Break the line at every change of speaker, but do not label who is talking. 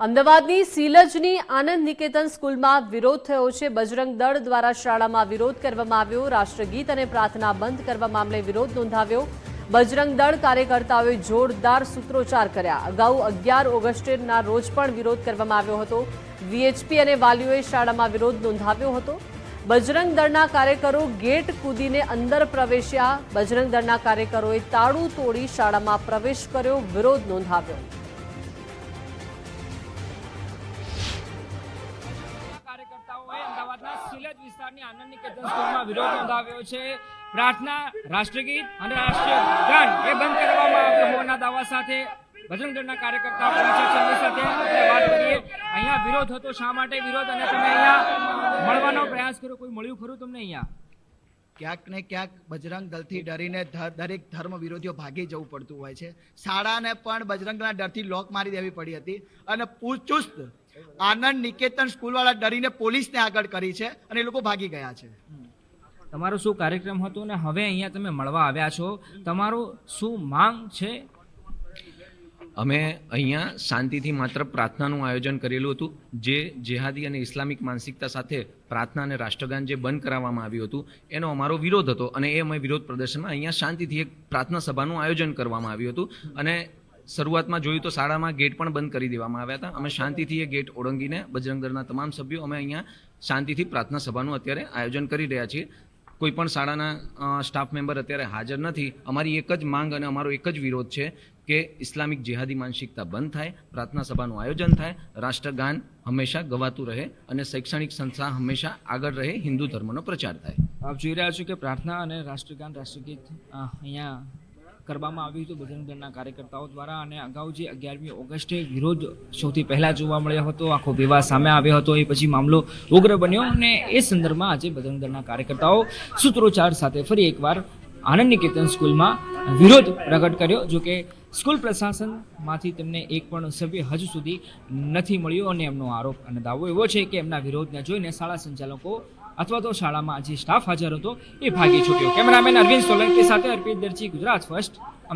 અમદાવાદની સિલજની આનંદ નિકેતન સ્કૂલમાં વિરોધ થયો છે। બજરંગ દળ દ્વારા શાળામાં વિરોધ કરવામાં આવ્યો। રાષ્ટ્રગીત અને પ્રાર્થના બંધ કરવા મામલે વિરોધ નોંધાવ્યો। બજરંગ દળ કાર્યકર્તાઓએ જોરદાર સૂત્રોચ્ચાર કર્યા। અગાઉ 11 ઓગસ્ટના રોજ પણ વિરોધ કરવામાં આવ્યો હતો। વીએચપી અને વાલીઓએ શાળામાં વિરોધ નોંધાવ્યો હતો। બજરંગ દળના કાર્યકરો ગેટ કૂદીને અંદર પ્રવેશ્યા। બજરંગ દળના કાર્યકરોએ તાળું તોડી શાળામાં પ્રવેશ કર્યો, વિરોધ નોંધાવ્યો।
અમદાવાદના સિલજ વિસ્તારની આનંદ નિકેતન સ્કૂલમાં વિરોધ નોંધાવ્યો છે। પ્રાર્થના, રાષ્ટ્રગીત અને રાષ્ટ્રીય ગાન એ બંધ કરવામાં આવ્યો હોવાના દાવા સાથે બજરંગ દળના કાર્યકર્તાઓ પહોંચ્યા છે। એમની સાથે આપણે વાત કરીએ। અહીંયા વિરોધ હતો, શા માટે વિરોધ, અને તમે અહીંયા મળવાનો પ્રયાસ કર્યો, કોઈ મળ્યું ખરું તમને અહીંયા?
ક્યાંક ને ક્યાંક બજરંગ દળથી ડરીને દરેક ધર્મ વિરોધીઓ ભાગી જવું પડતું હોય છે। શાળાને પણ બજરંગના ડરથી લોક મારી દેવી પડી હતી અને ચુસ્ત આનંદ નિકેતન સ્કૂલવાળા ડરીને પોલીસને આગળ કરી છે અને એ લોકો ભાગી ગયા છે।
તમારો શું કાર્યક્રમ હતો અને હવે અહીંયા તમે મળવા આવ્યા છો, તમારું શું માંગ છે?
અમે અહીંયા શાંતિથી માત્ર પ્રાર્થનાનું આયોજન કરેલું હતું, જે જેહાદી અને ઇસ્લામિક માનસિકતા સાથે પ્રાર્થના અને રાષ્ટ્રગાન જે બંધ કરાવવામાં આવ્યું હતું એનો અમારો વિરોધ હતો, અને એ અમે વિરોધ પ્રદર્શનમાં અહીંયા શાંતિથી એક પ્રાર્થના સભાનું આયોજન કરવામાં આવ્યું હતું। અને શરૂઆતમાં જોયું તો શાળામાં ગેટ પણ બંધ કરી દેવામાં આવ્યા હતા। અમે શાંતિથી એ ગેટ ઓળંગીને બજરંગ દળના તમામ સભ્યો અમે અહીંયા શાંતિથી પ્રાર્થના સભાનું અત્યારે આયોજન કરી રહ્યા છીએ। કોઈ પણ શાળાના સ્ટાફ મેમ્બર અત્યારે હાજર નથી। અમારી એક જ માંગ અને અમારો એક જ વિરોધ છે કે ઇસ્લામિક જેહાદી માનસિકતા બંધ થાય, પ્રાર્થના સભાનું આયોજન થાય, રાષ્ટ્રગાન હંમેશા ગવાતું રહે અને શૈક્ષણિક સંસ્થા હંમેશા આગળ રહે, હિન્દુ ધર્મનો પ્રચાર થાય।
આપ જોઈ રહ્યા છો કે પ્રાર્થના અને રાષ્ટ્રગાન, રાષ્ટ્રગીત અહીંયા કરવામાં આવ્યું હતું બજરંગ દળના કાર્યકર્તાઓ દ્વારા। અને અગાઉ જે 11મી ઓગસ્ટે વિરોધ સૌથી પહેલાં જોવા મળ્યો હતો, આખો વિવાદ સામે આવ્યો હતો, એ પછી મામલો ઉગ્ર બન્યો અને એ સંદર્ભમાં આજે બજરંગ દળના કાર્યકર્તાઓ સૂત્રોચ્ચાર સાથે ફરી એકવાર આનંદ નિકેતન સ્કૂલમાં વિરોધ પ્રગટ કર્યો। જો કે સ્કૂલ પ્રશાસનમાંથી તેમને એક પણ સભ્ય હજુ સુધી નથી મળ્યો અને એમનો આરોપ અને દાવો એવો છે કે એમના વિરોધને જોઈને શાળા સંચાલકો અથવા તો શાળામાં જે સ્ટાફ હાજર હતો એ ભાગી છૂટ્યો। કેમેરામેન અરવિંદ સોલંકી સાથે અર્પિત દરજી, ગુજરાત ફર્સ્ટ।